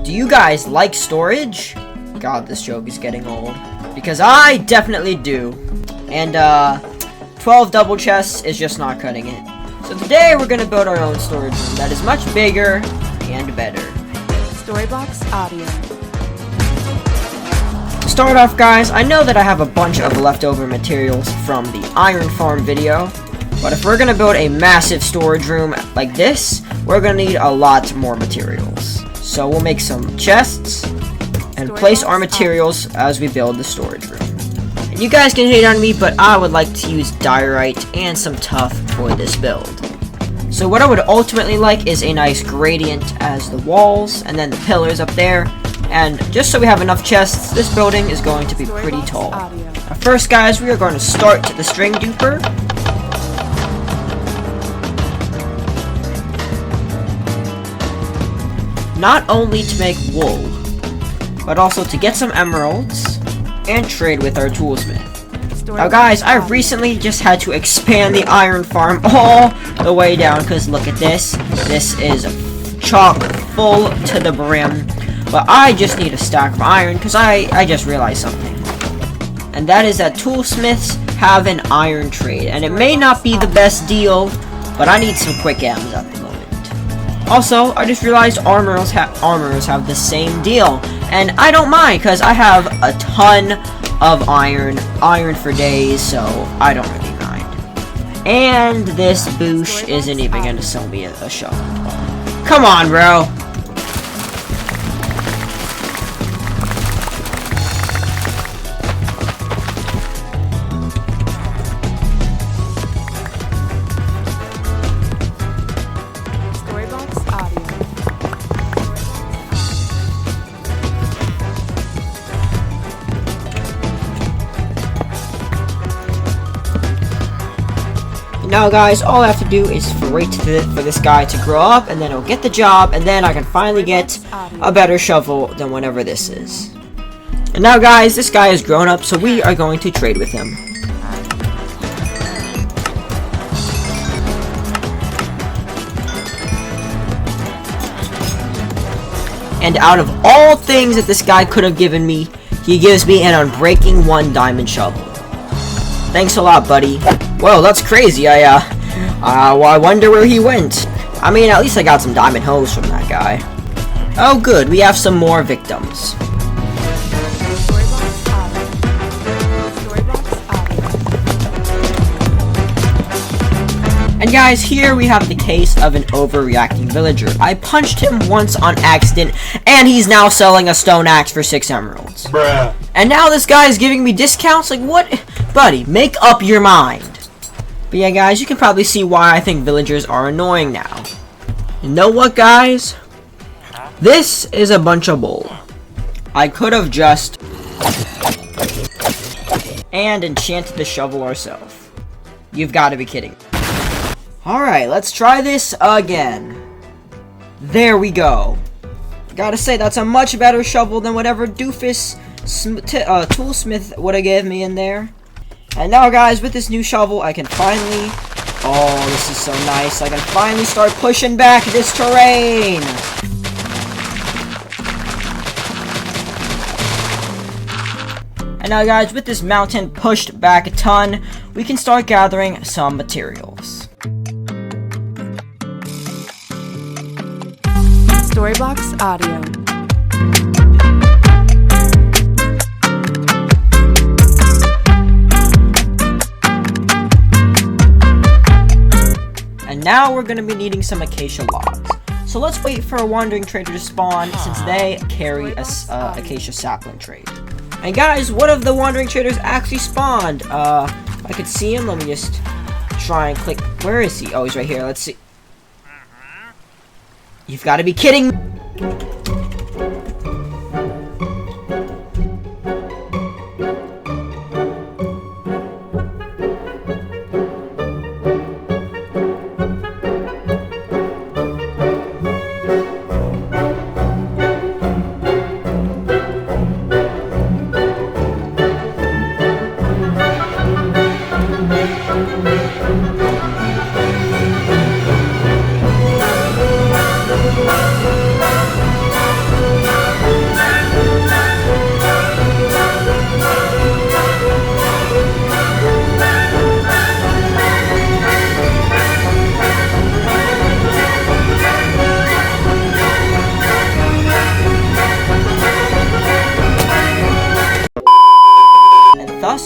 Do you guys like storage? God, this joke is getting old. Because I definitely do. And 12 double chests is just not cutting it. So today we're gonna build our own storage room that is much bigger and better. Storybox Audio. To start off, guys, I know that I have a bunch of leftover materials from the Iron Farm video, but if we're gonna build a massive storage room like this, we're gonna need a lot more materials. So we'll make some chests and place our materials as we build the storage room. And you guys can hate on me, but I would like to use diorite and some tuff for this build. So what I would ultimately like is a nice gradient as the walls and then the pillars up there. And just so we have enough chests, this building is going to be pretty tall. Now first, guys, we are going to start the string duper. Not only to make wool, but also to get some emeralds and trade with our toolsmith. Now guys, I recently just had to expand the iron farm all the way down because look at this. This is chock full to the brim. But I just need a stack of iron because I just realized something. And that is that toolsmiths have an iron trade. And it may not be the best deal, but I need some quick M's at the moment. Also, I just realized armorers have the same deal. And I don't mind because I have a ton of iron for days, so I don't really mind. And this boosh isn't even gonna sell me a shovel. Come on, bro. Storybox Audio. Now guys, all I have to do is wait for this guy to grow up, and then he'll get the job, and then I can finally get a better shovel than whatever this is. And now guys, this guy is grown up, so we are going to trade with him. And out of all things that this guy could have given me, he gives me an unbreaking 1 diamond shovel. Thanks a lot, buddy. Whoa, that's crazy. I wonder where he went. I mean, at least I got some diamond hose from that guy. Oh, good. We have some more victims. And guys, here we have the case of an overreacting villager. I punched him once on accident, and he's now selling a stone axe for 6 emeralds. Bruh. And now this guy is giving me discounts? Like, what? Buddy, make up your mind. But yeah, guys, you can probably see why I think villagers are annoying now. You know what, guys? This is a bunch of bull. I could have just and enchanted the shovel ourselves. You've got to be kidding. Alright, let's try this again. There we go. Gotta say, that's a much better shovel than whatever doofus toolsmith would have given me in there. And now, guys, with this new shovel, I can finally... Oh, this is so nice. I can finally start pushing back this terrain. And now, guys, with this mountain pushed back a ton, we can start gathering some materials. Storybox Audio. And now we're going to be needing some acacia logs. So let's wait for a wandering trader to spawn, since they carry a acacia sapling trade. And guys, one of the wandering traders actually spawned. I could see him. Let me just try and click. Where is he? Oh, he's right here. Let's see. You've got to be kidding.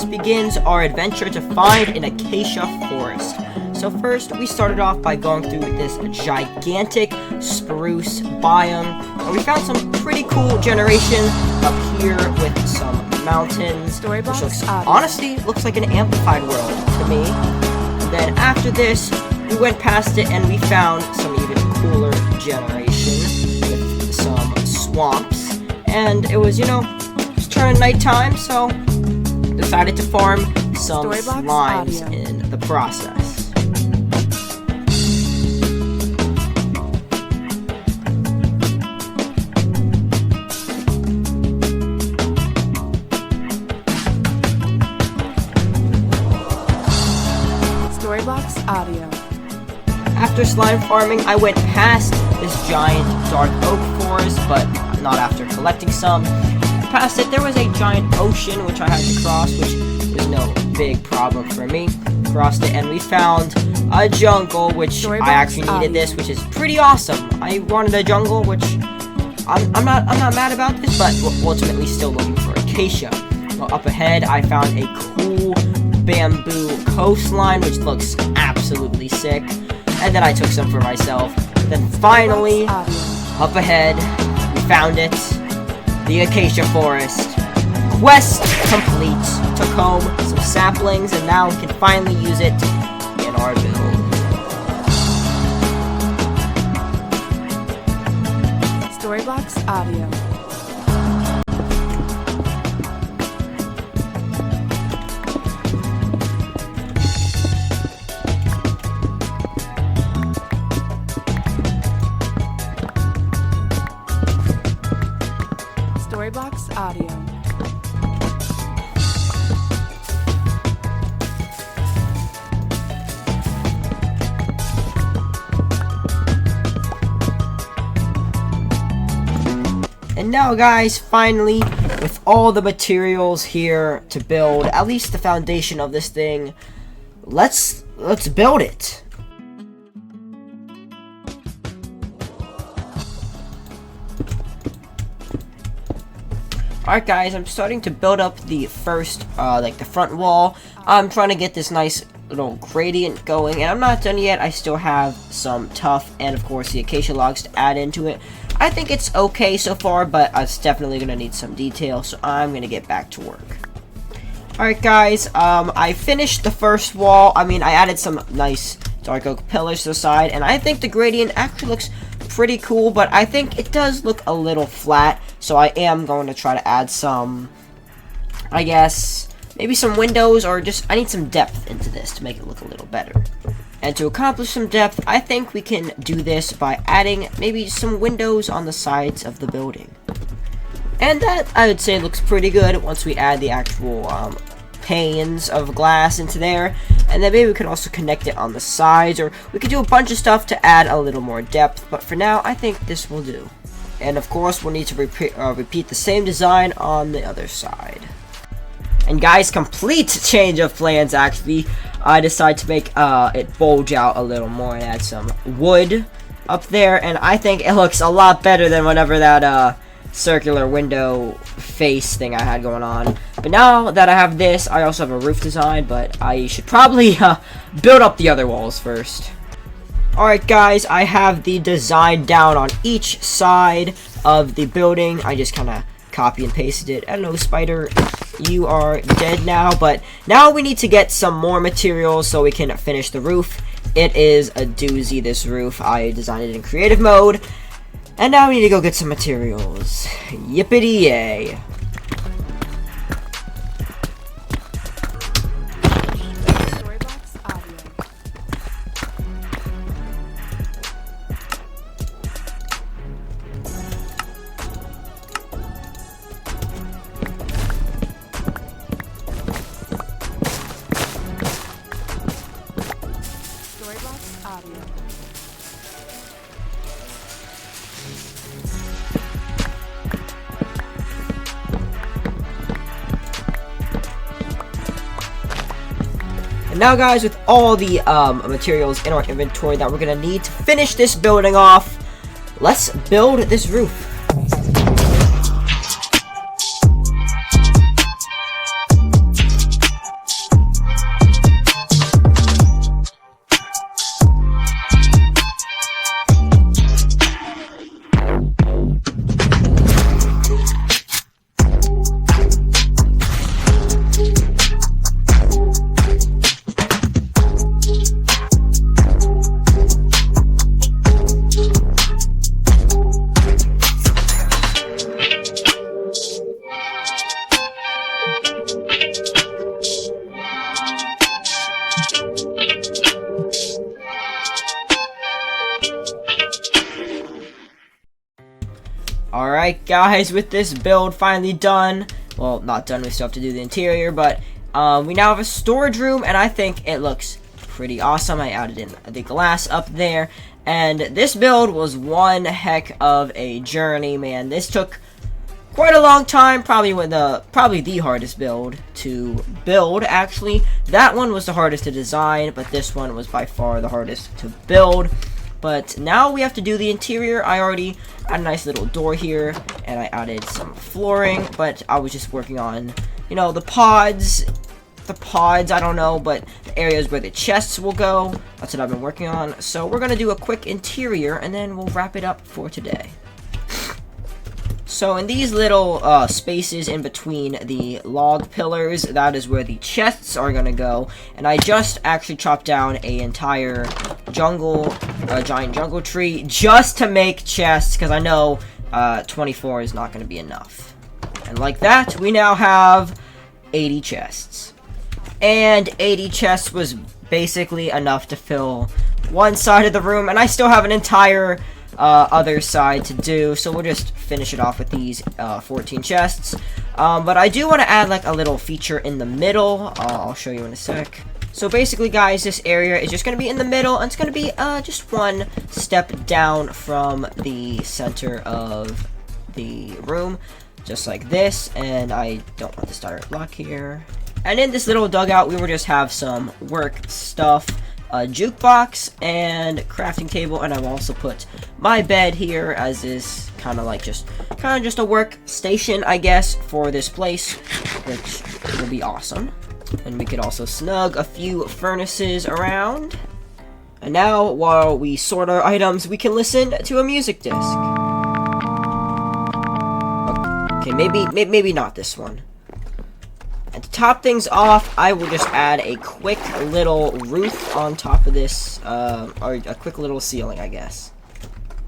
this begins our adventure to find an acacia forest. So first, we started off by going through this gigantic spruce biome, where we found some pretty cool generation up here with some mountains, which looks, honestly, looks like an amplified world to me. And then after this, we went past it and we found some even cooler generation with some swamps. And it was, it's turning nighttime, so decided to farm some slimes in the process. Storybox Audio. After slime farming, I went past this giant dark oak forest, but not after collecting some. Past it, there was a giant ocean which I had to cross, which was no big problem for me. Crossed it, and we found a jungle, which I actually needed this, which is pretty awesome. I wanted a jungle, which I'm not mad about this, but ultimately still looking for acacia. Well, up ahead, I found a cool bamboo coastline, which looks absolutely sick. And then I took some for myself. Then finally, up ahead, we found it. The acacia forest. Quest complete. Took home some saplings, and now we can finally use it in our build. Storybox Audio. Storybox Audio. And now, guys, finally, with all the materials here to build at least the foundation of this thing, let's build it. Alright guys, I'm starting to build up the first, the front wall. I'm trying to get this nice little gradient going, and I'm not done yet. I still have some tuff and, of course, the acacia logs to add into it. I think it's okay so far, but it's definitely going to need some detail, so I'm going to get back to work. Alright guys, I finished the first wall. I added some nice dark oak pillars to the side, and I think the gradient actually looks pretty cool, but I think it does look a little flat, so I am going to try to add some, I guess, maybe some windows, or just, I need some depth into this to make it look a little better. And to accomplish some depth, I think we can do this by adding maybe some windows on the sides of the building. And that, I would say, looks pretty good once we add the actual panes of glass into there. And then maybe we can also connect it on the sides, or we could do a bunch of stuff to add a little more depth. But for now, I think this will do. And of course, we'll need to repeat the same design on the other side. And guys, complete change of plans actually. I decided to make it bulge out a little more and add some wood up there. And I think it looks a lot better than whatever that circular window face thing I had going on. But now that I have this, I also have a roof design, but I should probably build up the other walls first. Alright guys, I have the design down on each side of the building. I just kind of copy and pasted it. Hello, spider. You are dead now, but now we need to get some more materials so we can finish the roof. It is a doozy, this roof. I designed it in creative mode. And now we need to go get some materials. Yippity-yay. And now guys, with all the materials in our inventory that we're going to need to finish this building off, let's build this roof. Alright guys, with this build finally done, well, not done, we still have to do the interior, but we now have a storage room, and I think it looks pretty awesome. I added in the glass up there, and this build was one heck of a journey, man. This took quite a long time, probably the hardest build to build, actually. That one was the hardest to design, but this one was by far the hardest to build. But now we have to do the interior. I already had a nice little door here, and I added some flooring, but I was just working on, you know, the pods, I don't know, but the areas where the chests will go. That's what I've been working on. So we're gonna do a quick interior, and then we'll wrap it up for today. So in these little spaces in between the log pillars, that is where the chests are gonna go. And I just actually chopped down an entire giant jungle tree just to make chests, because I know 24 is not gonna be enough. And like that, we now have 80 chests. And 80 chests was basically enough to fill one side of the room, and I still have an entire other side to do, so we'll just finish it off with these 14 chests. But I do want to add like a little feature in the middle. I'll show you in a sec. So basically, guys, this area is just going to be in the middle, and it's going to be just one step down from the center of the room, just like this. And I don't want the starter block here. And in this little dugout, we will just have some work stuff, a jukebox and crafting table, and I've also put my bed here as is kind of just a workstation, I guess, for this place, which will be awesome. And we could also snug a few furnaces around. And now, while we sort our items, we can listen to a music disc. Okay, maybe not this one. And to top things off, I will just add a quick little roof on top of this, or a quick little ceiling, I guess.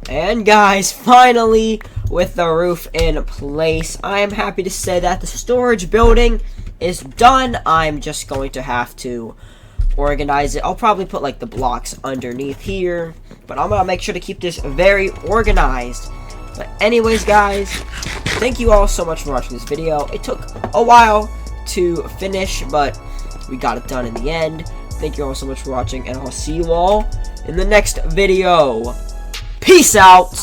And guys, finally, with the roof in place, I am happy to say that the storage building is done. I'm just going to have to organize it. I'll probably put like the blocks underneath here, but I'm gonna make sure to keep this very organized. But anyways, guys, thank you all so much for watching this video. It took a while to finish, but we got it done in the end. Thank you all so much for watching, and I'll see you all in the next video. Peace out.